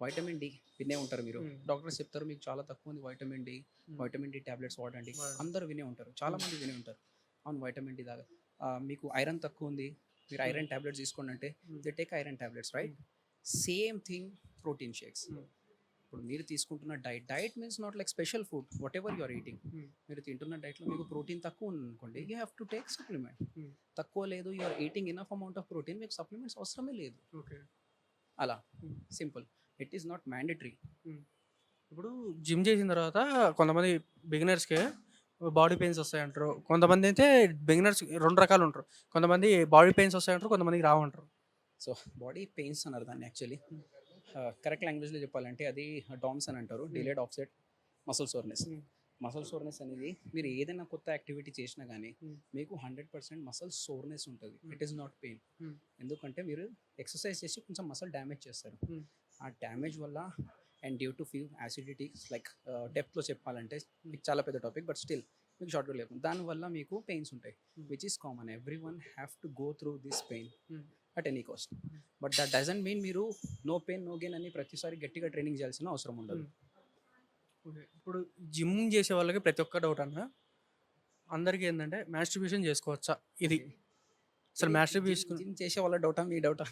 Vitamin D వినే ఉంటారు మీరు. డాక్టర్స్ చెప్తారు మీకు చాలా తక్కువ ఉంది వైటమిన్ డి టాబ్లెట్స్ వాడండి. అందరూ వినే ఉంటారు, చాలా మంది వినే ఉంటారు. అవును, వైటమిన్ డి దాకా. మీకు ఐరన్ తక్కువ ఉంది, మీరు ఐరన్ టాబ్లెట్స్ తీసుకోండి అంటే they take iron tablets, right? Same thing protein shakes. ఇప్పుడు మీరు తీసుకుంటున్న diet means not like special food, whatever you're eating. మీరు తింటున్న డైట్లో మీకు ప్రోటీన్ తక్కువ ఉంది అనుకోండి, you have to take supplement. తక్కువ లేదు, you're eating enough amount of protein, మీకు సప్లిమెంట్స్ అవసరమే లేదు. ఓకే, అలా simple. It is not mandatory. ఇప్పుడు జిమ్ చేసిన తర్వాత కొంతమంది బిగినర్స్కి బాడీ పెయిన్స్ వస్తాయంటారు. కొంతమంది అయితే బిగినర్స్ 2 రకాలు ఉంటారు. కొంతమంది బాడీ పెయిన్స్ వస్తాయంటారు, కొంతమందికి రావంటారు. సో బాడీ పెయిన్స్ అన్నారు దాన్ని. యాక్చువల్లీ కరెక్ట్ లాంగ్వేజ్లో చెప్పాలంటే అది డామ్స్ అని అంటారు, delayed offset muscle soreness. Muscle soreness అనేది మీరు ఏదైనా కొత్త యాక్టివిటీ చేసినా కానీ మీకు 100% మసిల్ సోర్నెస్ ఉంటుంది. It is not pain. ఎందుకంటే మీరు ఎక్సర్సైజ్ చేసి కొంచెం మసిల్ డ్యామేజ్ చేస్తారు. ఆ డ్యామేజ్ వల్ల and due to few acidity like డెప్త్లో చెప్పాలంటే మీకు చాలా పెద్ద టాపిక్, బట్ స్టిల్ మీకు షార్ట్గా లేదు. దానివల్ల మీకు పెయిన్స్ ఉంటాయి, which is common. Every one have to go through this pain at any cost. But that doesn't mean మీరు నో పెయిన్ నో గెయిన్ అని ప్రతిసారి గట్టిగా ట్రైనింగ్ చేయాల్సిన అవసరం ఉండదు. ఇప్పుడు జిమ్ చేసే వాళ్ళకి ప్రతి ఒక్క డౌట్ అన్న, అందరికీ ఏంటంటే మాస్టర్బేషన్ చేసుకోవచ్చా? ఇది అసలు మాస్టర్బేషన్ జిమ్ చేసే వాళ్ళ డౌటా మీ డౌటా?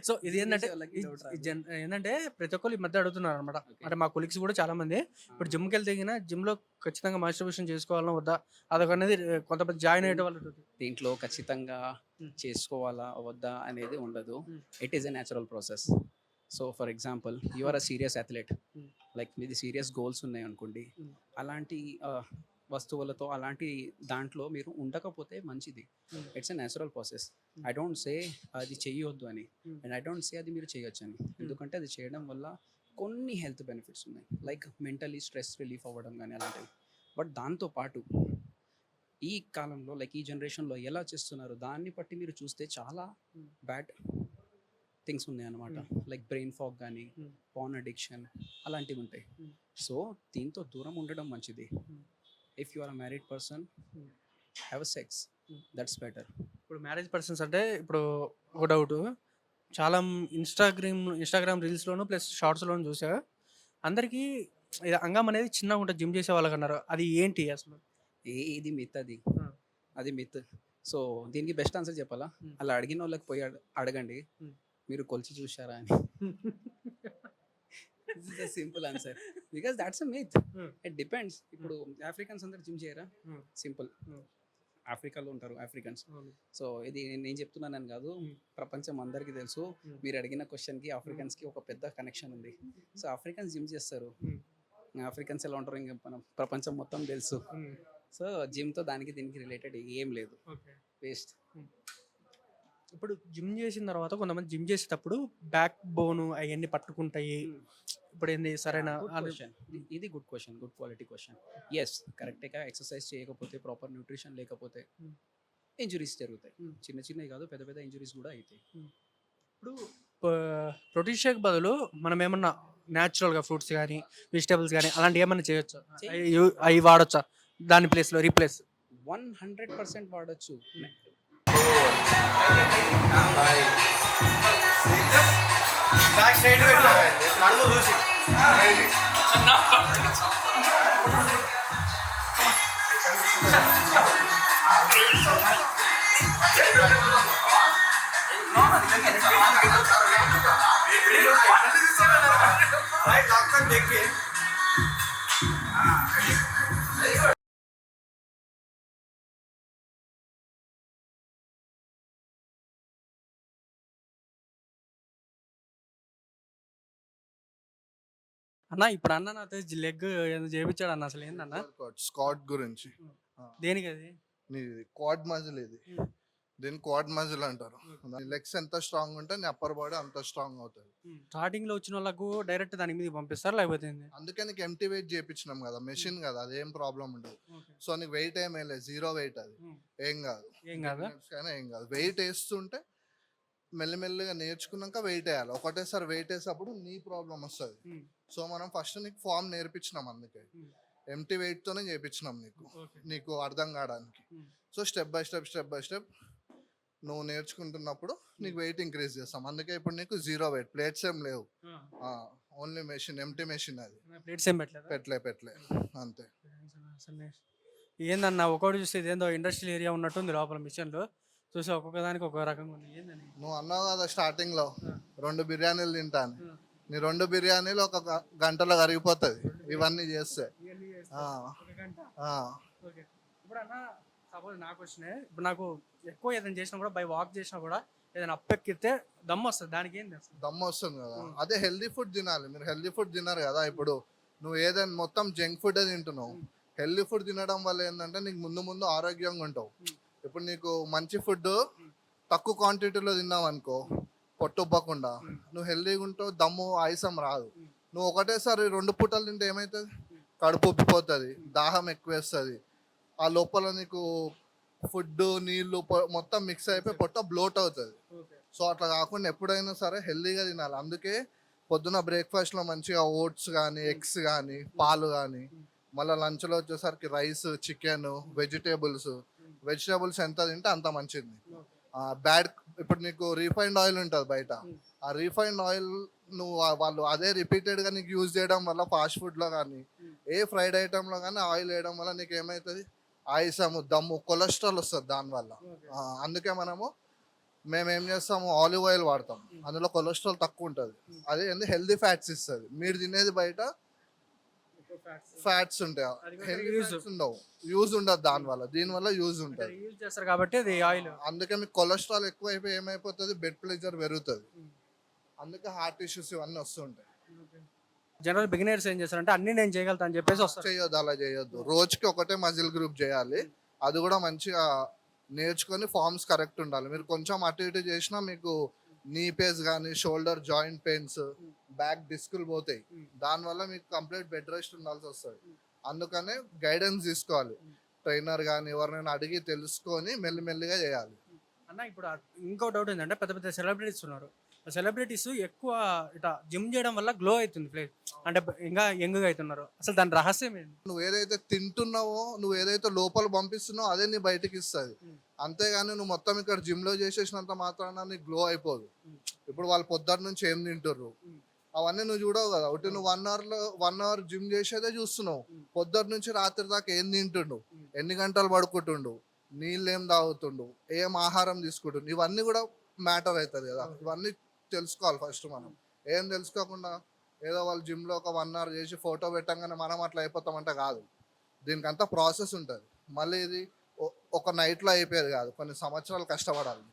సో ఇది ఏంటంటే చేసే వాళ్ళకి doubt రాదు. ఏంటంటే ప్రతి ఒక్కరు ఈ మధ్య అడుగుతున్నారు అనమాట. అంటే మా కొలీగ్స్ కూడా చాలా మంది ఇప్పుడు జిమ్కి వెళ్తే జిమ్లో ఖచ్చితంగా మాస్టర్బేషన్ చేసుకోవాలన్నా వద్దా అదొకనేది కొంతమంది జాయిన్ అయ్యే వాళ్ళు. దీంట్లో ఖచ్చితంగా చేసుకోవాలా వద్దా అనేది ఉండదు. It is a natural process. So for example you are a serious athlete, like మీది సీరియస్ గోల్స్ ఉన్నాయి అనుకోండి, అలాంటి వస్తువులతో అలాంటి దాంట్లో మీరు ఉండకపోతే మంచిది. It's a natural process. I don't say అది చెయ్యొద్దు అని, అండ్ ఐ డోంట్ సే అది మీరు చేయొచ్చు అని. ఎందుకంటే అది చేయడం వల్ల కొన్ని హెల్త్ బెనిఫిట్స్ ఉన్నాయి, లైక్ మెంటలీ స్ట్రెస్ రిలీఫ్ అవ్వడం కానీ అలాంటివి. బట్ దాంతోపాటు ఈ కాలంలో లైక్ ఈ జనరేషన్లో ఎలా చేస్తున్నారు దాన్ని బట్టి మీరు చూస్తే చాలా బ్యాడ్ థింగ్స్ ఉన్నాయి అన్నమాట. లైక్ బ్రెయిన్ ఫాగ్ కానీ పాన్ అడిక్షన్ అలాంటివి ఉంటాయి. సో దీంతో దూరం ఉండడం మంచిది. If you are a married person, have a sex, that's better. ఇప్పుడు మ్యారేజ్ పర్సన్స్ అంటే ఇప్పుడు ఒక డౌట్, చాలా ఇన్స్టాగ్రామ్ రీల్స్లోను ప్లస్ షార్ట్స్లోను చూసా, అందరికీ ఇది అంగం అనేది చిన్నగా ఉంటుంది జిమ్ చేసే వాళ్ళకి అన్నారు. అది ఏంటి అసలు? ఇది మిత్, అది మిత్. సో దీనికి బెస్ట్ ఆన్సర్ చెప్పాలా, అలా అడిగిన వాళ్ళకి పోయి అడగండి మీరు కొలిచి చూశారా అని. This is the simple answer, because that's a myth. It depends. ఇప్పుడు ఆఫ్రికన్స్ అందరు జిమ్ చేయరా? సింపుల్, ఆఫ్రికాలో ఉంటారు ఆఫ్రికన్స్. సో ఇది నేను చెప్తున్నానని కాదు, ప్రపంచం అందరికీ తెలుసు. మీరు అడిగిన క్వశ్చన్కి ఆఫ్రికన్స్కి ఒక పెద్ద కనెక్షన్ ఉంది. సో ఆఫ్రికన్స్ జిమ్ చేస్తారు. ఆఫ్రికన్స్ ఎలా ఉంటారు ఇంకా మనం ప్రపంచం మొత్తం తెలుసు. సో జిమ్తో దానికి దీనికి రిలేటెడ్ ఏం లేదు, వేస్ట్. ఇప్పుడు జిమ్ చేసిన తర్వాత కొంతమంది జిమ్ చేసేటప్పుడు బ్యాక్ బోన్ అవన్నీ పట్టుకుంటాయి. ఇప్పుడు ఏంది సరైన ఇది good question, good quality question. Yes, కరెక్ట్గా ఎక్సర్సైజ్ చేయకపోతే, ప్రాపర్ న్యూట్రిషన్ లేకపోతే ఇంజురీస్ జరుగుతాయి. చిన్న చిన్నవి కాదు, పెద్ద పెద్ద ఇంజురీస్ కూడా అవుతాయి. ఇప్పుడు ప్రోటీన్ షేక్ బదులు మనం ఏమన్నా న్యాచురల్గా ఫ్రూట్స్ కానీ వెజిటేబుల్స్ కానీ అలాంటివి ఏమన్నా చేయొచ్చా? అవి వాడచ్చా దాని ప్లేస్లో రీప్లేస్? 100% వాడచ్చు. అన్న ఇప్పుడు అన్న నాతో లెగ్ ఏదో చేయించాడు అన్న, అసలు ఏందన్న? స్కాట్ గురించి. దేనికి అది? నీది క్వాడ్ మజిల్, ఇది దీన్ని క్వాడ్ మజిల్ అంటారు. లెగ్స్ ఎంత స్ట్రాంగ్ ఉంటే నీ అప్పర్ బాడీ అంత స్ట్రాంగ్ అవుతుంది. స్టార్టింగ్ లో వచ్చిన వాళ్ళకు డైరెక్ట్ దాని మీద పంపిస్తారు లేకపోతే ఏంది? అందుకే నీకు ఎంటీ వెయిట్ చేయించినాం కదా, మెషిన్ కదా, అదేం ప్రాబ్లం ఉండదు. సో నీకు వెయిట్ ఏమీ లేదు, 0 వెయిట్, అది ఏం కాదు. ఏం కాదా? కానీ ఏం కాదు. వెయిట్ వేస్తుంటే మెల్లిమెల్లిగా నేర్చుకున్నాక వెయిట్ వేయాలి. ఒకటేసారి వెయిట్ వేసేటప్పుడు నీ ప్రాబ్లం వస్తుంది. సో మనం ఫస్ట్ నీకు ఫామ్ నేర్పించినాం, అందుకే ఎంటీ వెయిట్తోనే చేయించినాం నీకు అర్థం కావడానికి. సో స్టెప్ బై స్టెప్ నువ్వు నేర్చుకుంటున్నప్పుడు నీకు వెయిట్ ఇంక్రీజ్ చేస్తాం. అందుకే ఇప్పుడు నీకు 0 వెయిట్, ప్లేట్స్ ఏం లేవు, ఓన్లీ మెషిన్, ఎంటీ మెషిన్. అది ప్లేట్స్ ఏం పెట్టలే అంతే. ఏందన్న ఒకటి చూస్తే ఇదేందో ఇండస్ట్రియల్ ఏరియా ఉన్నట్టుంది లోపల మిషన్లో చూసి, ఒక్కొక్క దానికి ఒక్కొక్క రకంగా ఉంది. ఏందని నువ్వు అన్నావు కదా స్టార్టింగ్ లో 2 బిర్యానీలు తింటాను, నీ 2 బిర్యానీలు 1 గంటలో కరిగిపోతుంది ఇవన్నీ చేస్తే. ఇప్పుడు అన్న సపోజ్ నాకు వచ్చినాయి, ఇప్పుడు నాకు ఎక్కువ ఏదైనా చేసినా కూడా బై వాక్ చేసినా కూడా ఏదైనా అప్పెక్కితే దమ్ము వస్తుంది, దానికి ఏంది అసలు? దమ్ము వస్తుంది కదా, అదే హెల్దీ ఫుడ్ తినాలి. మీరు హెల్దీ ఫుడ్ తిన్నారు కదా, ఇప్పుడు నువ్వు ఏదైనా మొత్తం జంక్ ఫుడ్ తింటున్నావు. హెల్దీ ఫుడ్ తినడం వల్ల ఏంటంటే నీకు ముందు ఆరోగ్యంగా ఉంటావు. ఇప్పుడు నీకు మంచి ఫుడ్ తక్కువ క్వాంటిటీలో తిన్నావు అనుకో, పొట్టుబ్బకుండా నువ్వు హెల్దీగా ఉంటావు, దమ్ము ఆయుసం రాదు. నువ్వు ఒకటేసారి 2 పూటలు తింటే ఏమవుతుంది, కడుపు ఉబ్బిపోతుంది, దాహం ఎక్కువేస్తుంది, ఆ లోపల నీకు ఫుడ్ నీళ్ళు మొత్తం మిక్స్ అయిపోయి పొట్ట బ్లోట్ అవుతుంది. సో అట్లా కాకుండా ఎప్పుడైనా సరే హెల్దీగా తినాలి. అందుకే పొద్దున బ్రేక్ఫాస్ట్లో మంచిగా ఓట్స్ కానీ ఎగ్స్ కానీ పాలు కానీ, మళ్ళీ లంచ్లో వచ్చేసరికి రైస్, చికెన్, వెజిటేబుల్స్ ఎంత తింటే అంత మంచిది. బ్యాడ్ ఇప్పుడు నీకు రీఫైండ్ ఆయిల్ ఉంటుంది బయట, ఆ రీఫైండ్ ఆయిల్ నువ్వు వాళ్ళు అదే రిపీటెడ్గా నీకు యూజ్ చేయడం వల్ల ఫాస్ట్ ఫుడ్లో కానీ ఏ ఫ్రైడ్ ఐటెంలో కానీ ఆయిల్ వేయడం వల్ల నీకు ఏమవుతుంది, ఆయాసము, దమ్ము, కొలెస్ట్రాల్ వస్తుంది దానివల్ల. అందుకే మేము ఏం చేస్తాము, ఆలివ్ ఆయిల్ వాడతాం, అందులో కొలెస్ట్రాల్ తక్కువ ఉంటుంది, అదే హెల్దీ ఫ్యాట్స్ ఇస్తుంది. మీరు తినేది బయట ఫ్యాట్స్ ఉంటాయి, హెల్దీ ఫ్యాట్స్ ఉండవు, యూజ్ ఉండదు దానివల్ల. దీనివల్ల యూజ్ ఉంటుంది. యూజ్ చేస్తారు కాబట్టి అది ఆయిల్. అందుకే మీకు కొలెస్ట్రాల్ ఎక్కువ అయిపోయి ఏమైపోతుంది, బెడ్ ప్రెషర్ పెరుగుతుంది, అందుకే హార్ట్ ఇష్యూస్ ఇవన్నీ వస్తుంటాయి. జనరల్ బిగినర్స్ ఏం చేస్తారంటే అన్ని నేను చేయగలుగుతా అని చెప్పేసి వస్తారు. చేయొద్దు, అలా చేయొద్దు. రోజుకి ఒకటే మజిల్ గ్రూప్ చేయాలి, అది కూడా మంచిగా నేర్చుకొని ఫార్మ్స్ కరెక్ట్ ఉండాలి. మీరు కొంచెం అటు ఇటు చేసినా మీకు నీ పేస్ కానీ షోల్డర్ జాయింట్ పెయిన్స్, బ్యాక్ డిస్కులు పోతాయి, దానివల్ల మీకు కంప్లీట్ బెడ్ రెస్ట్ ఉండాల్సి వస్తుంది. అందుకనే గైడెన్స్ తీసుకోవాలి, ట్రైనర్ కానీ ఎవరినైనా అడిగి తెలుసుకొని మెల్లిమెల్లిగా చేయాలి. అన్న ఇప్పుడు ఇంకో డౌట్ ఏంటంటే పెద్ద పెద్ద సెలబ్రిటీస్ ఉన్నారు, సెలబ్రిటీస్ ఎక్కువ ఇట్లా జిమ్ చేయడం వల్ల గ్లో అవుతుంది ప్లేస్, అంటే ఇంకా యంగ్గా అవుతున్నారు. అసలు దాని రహస్యం ఏంటి? నువ్వు ఏదైతే తింటున్నావో, నువ్వు ఏదైతే లోపల పంపిస్తున్నావో అదే నీ బయటకి ఇస్తుంది. అంతేగాని నువ్వు మొత్తం ఇక్కడ జిమ్ లో చేసేసినంత మాత్రాన నీకు గ్లో అయిపోదు. ఇప్పుడు వాళ్ళు పొద్దున్న నుంచి ఏం తింటుర్రు అవన్నీ నువ్వు చూడవు కదా. ఒకటి నువ్వు 1 అవర్ జిమ్ చేసేదే చూస్తున్నావు, పొద్దున్న నుంచి రాత్రి దాకా ఏం తింటుండు, ఎన్ని గంటలు పడుకుంటుండు, నీళ్ళు ఏం తాగుతుండు, ఏం ఆహారం తీసుకుంటుండు, ఇవన్నీ కూడా మ్యాటర్ అవుతుంది కదా. ఇవన్నీ తెలుసుకోవాలి ఫస్ట్. మనం ఏం తెలుసుకోకుండా ఏదో వాళ్ళు జిమ్లో ఒక 1 అవర్ చేసి ఫోటో పెట్టంగానే మనం అట్లా అయిపోతామంటే కాదు. దీనికి అంతా ప్రాసెస్ ఉంటుంది. మళ్ళీ ఇది ఒక నైట్లో అయిపోయేది కాదు, కొన్ని సంవత్సరాలు కష్టపడాలి.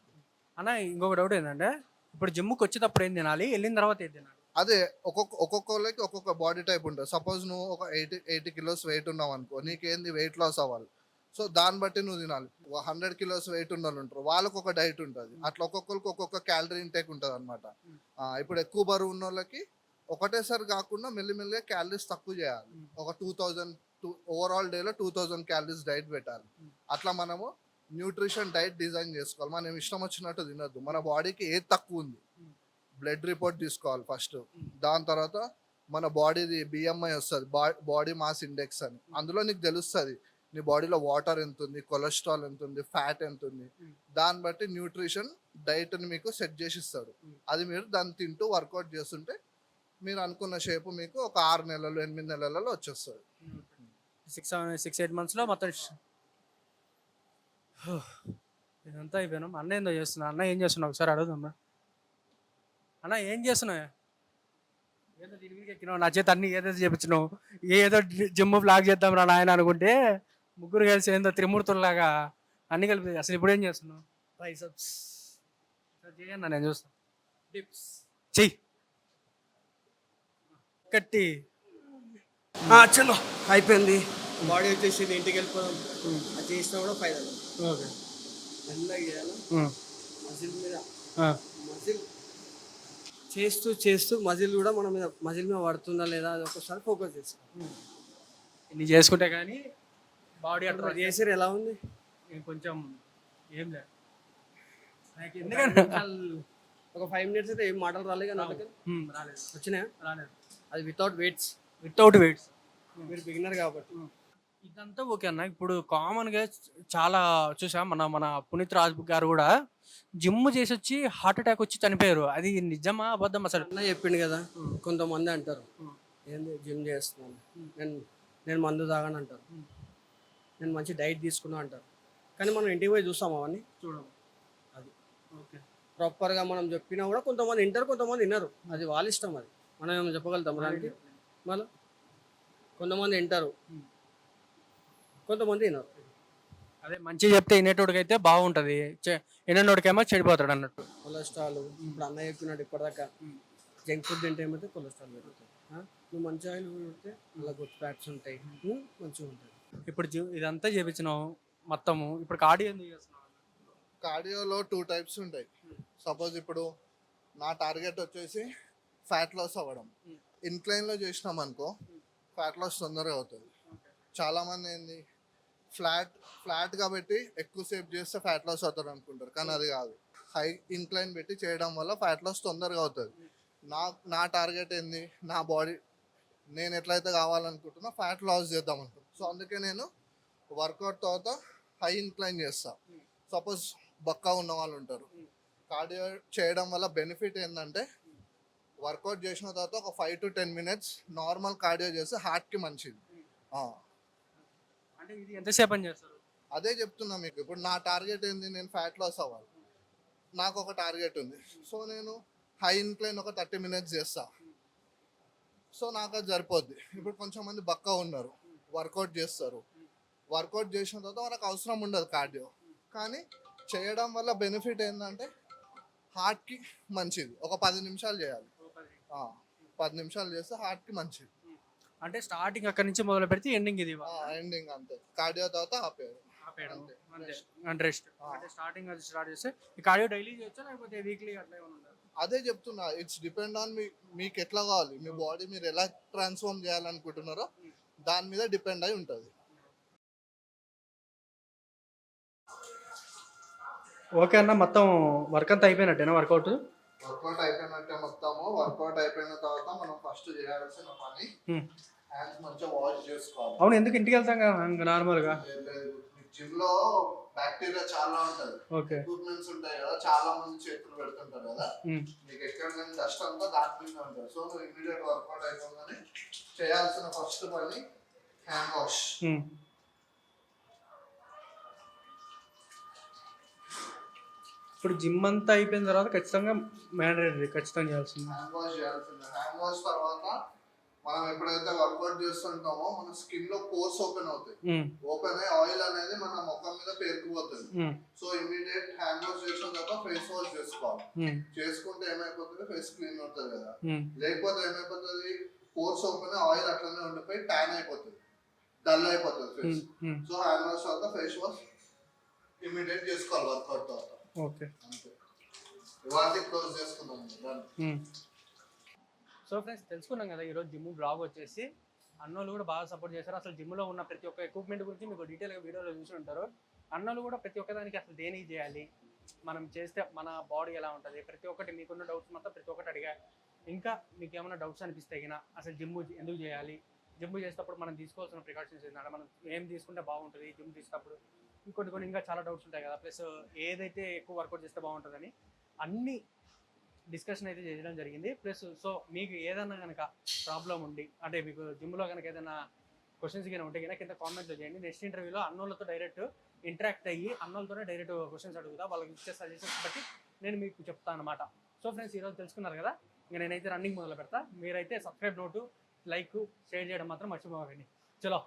అన్న ఇంకొక డౌట్ ఏంటంటే ఇప్పుడు జిమ్కి వచ్చేటప్పుడు ఏం తినాలి, వెళ్ళిన తర్వాత ఏం తినాలి? అదే ఒక్కొక్కరికి ఒక్కొక్క బాడీ టైప్ ఉంటుంది. సపోజ్ నువ్వు ఒక 80 కిలోస్ వెయిట్ ఉన్నావు అనుకో, నీకేంది వెయిట్ లాస్ అవ్వాలి, సో దాన్ని బట్టి నువ్వు తినాలి. 100 కిలోస్ వెయిట్ ఉన్న వాళ్ళు ఉంటారు, వాళ్ళకి ఒక డైట్ ఉంటుంది. అట్లా ఒక్కొక్కరికి ఒక్కొక్క క్యాలరీ ఇంటేక్ ఉంటుంది అనమాట. ఇప్పుడు ఎక్కువ బరువు ఉన్న వాళ్ళకి ఒకటేసారి కాకుండా మెల్లిమెల్లిగా క్యాలరీస్ తక్కువ చేయాలి. ఒక 2000 ఓవరాల్ డేలో 2000 క్యాలరీస్ డైట్ పెట్టాలి. అట్లా మనము న్యూట్రిషన్ డైట్ డిజైన్ చేసుకోవాలి. మనం ఇష్టం వచ్చినట్టు తినొద్దు. మన బాడీకి ఏది తక్కువ ఉంది బ్లడ్ రిపోర్ట్ తీసుకోవాలి ఫస్ట్. దాని తర్వాత మన బాడీది BMI వస్తుంది, బాడీ మాస్ ఇండెక్స్ అని. అందులో నీకు తెలుస్తుంది నీ బాడీలో వాటర్ ఎంత ఉంది, కొలెస్ట్రాల్ ఎంత ఉంది, ఫ్యాట్ ఎంత ఉంది. దాన్ని బట్టి న్యూట్రిషన్ డైట్ని మీకు సెట్ చేసి ఇస్తాడు. అది మీరు దాన్ని తింటూ వర్కౌట్ చేస్తుంటే మీరు అనుకున్న షేప్ మీకు ఒక 6 నెలలు 8 నెలలలో వచ్చేస్తుంది. 6-8 monthsలో మొత్తం ఇదంతా అయిపోయినాం. అన్న ఏందో చేస్తున్నా, అన్న ఏం చేస్తున్నావు ఒకసారి అడుగుదమ్మా. అన్న ఏం చేస్తున్నావు? ఏదో దీని మీద ఎక్కినావు, నా చేత అన్ని ఏదో చేపించినావు, ఏదో జిమ్ బ్లాగ్ చేద్దాం రా నాయన అనుకుంటే ముగ్గురు కలిసి ఏందో త్రిమూర్తుల్లాగా అన్ని కలిపి. అసలు ఇప్పుడు ఏం చేస్తున్నావు? ట్రైసెప్స్ చేయన్నా, నేను చూస్తాను. డిప్స్ చెయ్యి కట్టి. చలో అయిపోయింది. బాడీ వచ్చేసి ఇంటికి వెళ్ళిపోదాం, అది చేసినా కూడా ఫైనల్. ఓకే, మెల్లగా చేయాలి. మజిల్ మీద మజిల్ చేస్తూ చేస్తూ మజిల్ కూడా మన మీద మజిల్ మీద పడుతుందా లేదా అది ఒకసారి ఫోకస్ చేస్తాం. ఇన్ని చేసుకుంటే కానీ బాడీ అట్లా చేసారు ఎలా ఉంది? కొంచెం ఏం లేదు ఒక 5 minutes అయితే ఏం మాటలు రాలేదు కానీ రాలేదు. వచ్చినాయా? రాలేదు. అది వితౌట్ వెయిట్స్. మీరు బిగినర్ కాబట్టి. ఇదంతా ఓకే అన్న. ఇప్పుడు కామన్గా చాలా చూసా, మన పునీత్ రాజ్ గారు కూడా జిమ్ చేసి వచ్చి హార్ట్ అటాక్ వచ్చి చనిపోయారు. అది నిజమా అబద్ధం? అసలు అన్న చెప్పిండు కదా, కొంతమంది అంటారు ఏంది జిమ్ చేస్తున్నాను, నేను మందు తాగను అంటారు, నేను మంచి డైట్ తీసుకున్నా అంటారు. కానీ మనం ఇంటికి పోయి చూస్తాం అవన్నీ చూడము. అది ఓకే, ప్రాపర్గా మనం చెప్పినా కూడా కొంతమంది వింటారు, కొంతమంది వినరు. అది వాళ్ళ ఇష్టం. అది మనం ఏమైనా చెప్పగలుగుతాం దానికి? మళ్ళీ కొంతమంది వింటారు, కొంతమంది వినరు. అదే మంచిగా చెప్తే వినేటోడికి అయితే బాగుంటుంది, వినేటోడికేమో చెడిపోతాడు అన్నట్టు. కొలెస్ట్రాల్ ఇప్పుడు అన్న చెప్పినట్టు ఇప్పటిదాకా జంక్ ఫుడ్ తింటే ఏమైతే కొలెస్ట్రాల్ పెరుగుతుంది. నువ్వు మంచి ఆయిల్ పెడితే అలా గుడ్ ఫ్యాట్స్ ఉంటాయి, మంచిగా ఉంటుంది. ఇప్పుడు ఇదంతా చేపించినావు మొత్తము. ఇప్పుడు కార్డియో ఎందుకు చేస్తున్నావు? కార్డియోలో 2 టైప్స్ ఉంటాయి. సపోజ్ ఇప్పుడు నా టార్గెట్ వచ్చేసి ఫ్యాట్ లాస్ అవ్వడం. ఇన్క్లైన్లో చేసినాం అనుకో ఫ్యాట్ లాస్ తొందరగా అవుతుంది. చాలామంది ఏంది ఫ్లాట్ కాబట్టి ఎక్కువసేపు చేస్తే ఫ్యాట్ లాస్ అవుతారు అనుకుంటారు, కానీ అది కాదు. హై ఇన్క్లైన్ పెట్టి చేయడం వల్ల ఫ్యాట్ లాస్ తొందరగా అవుతుంది. నా టార్గెట్ ఏంది, నా బాడీ నేను ఎట్లయితే కావాలనుకుంటున్నా ఫ్యాట్ లాస్ చేద్దాం అనుకుంటున్నా. సో అందుకే నేను వర్కౌట్ తర్వాత హై ఇంక్లైన్ చేస్తా. సపోజ్ బక్కా ఉన్న వాళ్ళు ఉంటారు, కార్డియో చేయడం వల్ల బెనిఫిట్ ఏంటంటే వర్కౌట్ చేసిన తర్వాత ఒక 5 to 10 minutes నార్మల్ కార్డియో చేస్తే హార్ట్కి మంచిది. అంటే ఇది ఎంతసేపు అని చేస్తారు? అదే చెప్తున్నా మీకు. ఇప్పుడు నా టార్గెట్ ఏంది, నేను ఫ్యాట్ లాస్ అవ్వాలి, నాకు ఒక టార్గెట్ ఉంది. సో నేను హై ఇన్క్లైన్ ఒక 30 minutes చేస్తా. సో నాకు అది సరిపోద్ది. ఇప్పుడు కొంచెం మంది బక్కా ఉన్నారు, వర్కౌట్ చేస్తారు, వర్కౌట్ చేసిన తర్వాత వాళ్ళకి అవసరం ఉండదు కార్డియో, కానీ చేయడం వల్ల బెనిఫిట్ ఏంటంటే హార్ట్కి మంచిది. ఒక 10 నిమిషాలు చేయాలి, 10 నిమిషాలు చేస్తే హార్ట్కి మంచిది. అంటే స్టార్టింగ్ అక్కడి నుంచి మొదలు పెడితే ఎండింగ్ ఇది ఎండింగ్ అంతే. కార్డియో తర్వాత ఆపేయాలి. అంటే రెస్ట్. అంటే స్టార్టింగ్ అది స్టార్ట్ చేస్తే ఈ కార్డియో డైలీ చేయొచ్చా లేకపోతే వీక్లీ అట్లా ఏమైనా ఉందా? అదే చెప్తున్నా, ఇట్స్ డిపెండ్ ఆన్ మీకు ఎట్లా కావాలి, మీ బాడీ మీరు ఎలా ట్రాన్స్ఫార్మ్ చేయాలనుకుంటున్నారో దాని మీద డిపెండ్ అయి ఉంటుంది. ఓకే అన్న, మొత్తం వర్క్ అంతా అయిపోయినట్టేనా? వర్కౌట్ అయిపోయినట్టే మొత్తము. వర్కౌట్ అయిపోయిన తర్వాత మనం ఫస్ట్ చేయాల్సిన పని హ్యాండ్స్ మంచిగా వాష్ చేసుకోవాలి. అవును, ఎందుకు ఇంటికి వెళ్తాం కదా నార్మల్గా? జిమ్ లో బ్యాక్టీరియా చాలా ఉంటది, ఓకే, ఎక్విప్మెంట్స్ ఉంటాయి కదా, చాలా మంది చేతులు పెడుతుంటారు కదా, మీకు ఎక్కడ డస్ట్ అంతా దాని మీద ఉంటుంది. సో నువ్వు ఇమీడియట్ వర్కౌట్ అయిపోగానే చేయాల్సిన ఫస్ట్ పని హ్యాండ్ వాష్. ఇప్పుడు జిమ్ అంతా అయిపోయిన తర్వాత ఖచ్చితంగా మ్యాండేటరీ ఖచ్చితంగా చేయాల్సింది హ్యాండ్ వాష్ చేయాల్సిందే. హ్యాండ్ వాష్ తర్వాత మనం ఎప్పుడైతే వర్కౌట్ చేస్తుంటామో మన స్కిన్ లో పోర్స్ ఓపెన్ అవుతాయి. ఓపెన్ అయ్యి ఆయిల్ అనేది మన ముఖం మీద పేరుకుపోతుంది. సో ఇమీడియట్ హ్యాండ్ వాష్ చేసిన తర్వాత ఫేస్ వాష్ చేసుకోవాలి. చేసుకుంటే ఏమైపోతుంది, ఫేస్ క్లీన్ అవుతుంది కదా. లేకపోతే ఏమైపోతుంది, పోర్స్ ఓపెన్ ఆయిల్ అట్లనే ఉండిపోయి ట్యాన్ అయిపోతుంది, డల్ అయిపోతుంది ఫేస్. సో హ్యాండ్ వాష్ తర్వాత ఫేస్ వాష్ ఇమీడియట్ చేసుకోవాలి వర్కౌట్ తర్వాత. ఓకే, అంతే. ఇవాళ క్లోజ్ చేసుకుందాం. సో ఫ్రెండ్స్, తెలుసుకున్నాం కదా ఈరోజు జిమ్ బ్లాగ్ వచ్చేసి. అన్నోళ్ళు కూడా బాగా సపోర్ట్ చేశారు. అసలు జిమ్లో ఉన్న ప్రతి ఒక్క ఎక్విప్మెంట్ గురించి మీకు డీటెయిల్గా వీడియోలో చూసి ఉంటారు. అన్నోళ్ళు కూడా ప్రతి ఒక్కదానికి అసలు దేనికి చేయాలి, మనం చేస్తే మన బాడీ ఎలా ఉంటుంది, ప్రతి ఒక్కటి మీకున్న డౌట్స్ మొత్తం ప్రతి ఒక్కటి అడిగా. ఇంకా మీకు ఏమైనా డౌట్స్ అనిపిస్తే అయినా అసలు జిమ్ ఎందుకు చేయాలి, జిమ్ చేసేటప్పుడు మనం తీసుకోవాల్సిన ప్రికాషన్స్ ఏంటంటే మనం ఏం తీసుకుంటే బాగుంటుంది జిమ్ చేసేటప్పుడు, ఇంకొన్ని ఇంకా చాలా డౌట్స్ ఉంటాయి కదా. ప్లస్ ఏదైతే ఎక్కువ వర్కౌట్ చేస్తే బాగుంటుందని అన్ని డిస్కషన్ అయితే చేయడం జరిగింది. ప్లస్ సో మీకు ఏదైనా కనుక ప్రాబ్లం ఉండి, అంటే మీకు జిమ్లో కనుక ఏదైనా క్వశ్చన్స్ కనుక ఉంటే కనుక కింద కామెంట్లో చేయండి. నెక్స్ట్ ఇంటర్వ్యూలో అన్నోళ్ళతో డైరెక్ట్ ఇంటరాక్ట్ అయ్యి అన్నోళ్ళతోనే డైరెక్ట్ క్వశ్చన్స్ అడుగుతా, వాళ్ళకి ఇచ్చే సజెషన్స్ బట్టి నేను మీకు చెప్తాను అనమాట. సో ఫ్రెండ్స్, ఈరోజు తెలుసుకున్నారు కదా. ఇంకా నేనైతే రన్నింగ్ మొదలు పెడతా. మీరైతే సబ్స్క్రైబ్ నోటు, లైక్, షేర్ చేయడం మాత్రం మర్చిపోకండి. చలో.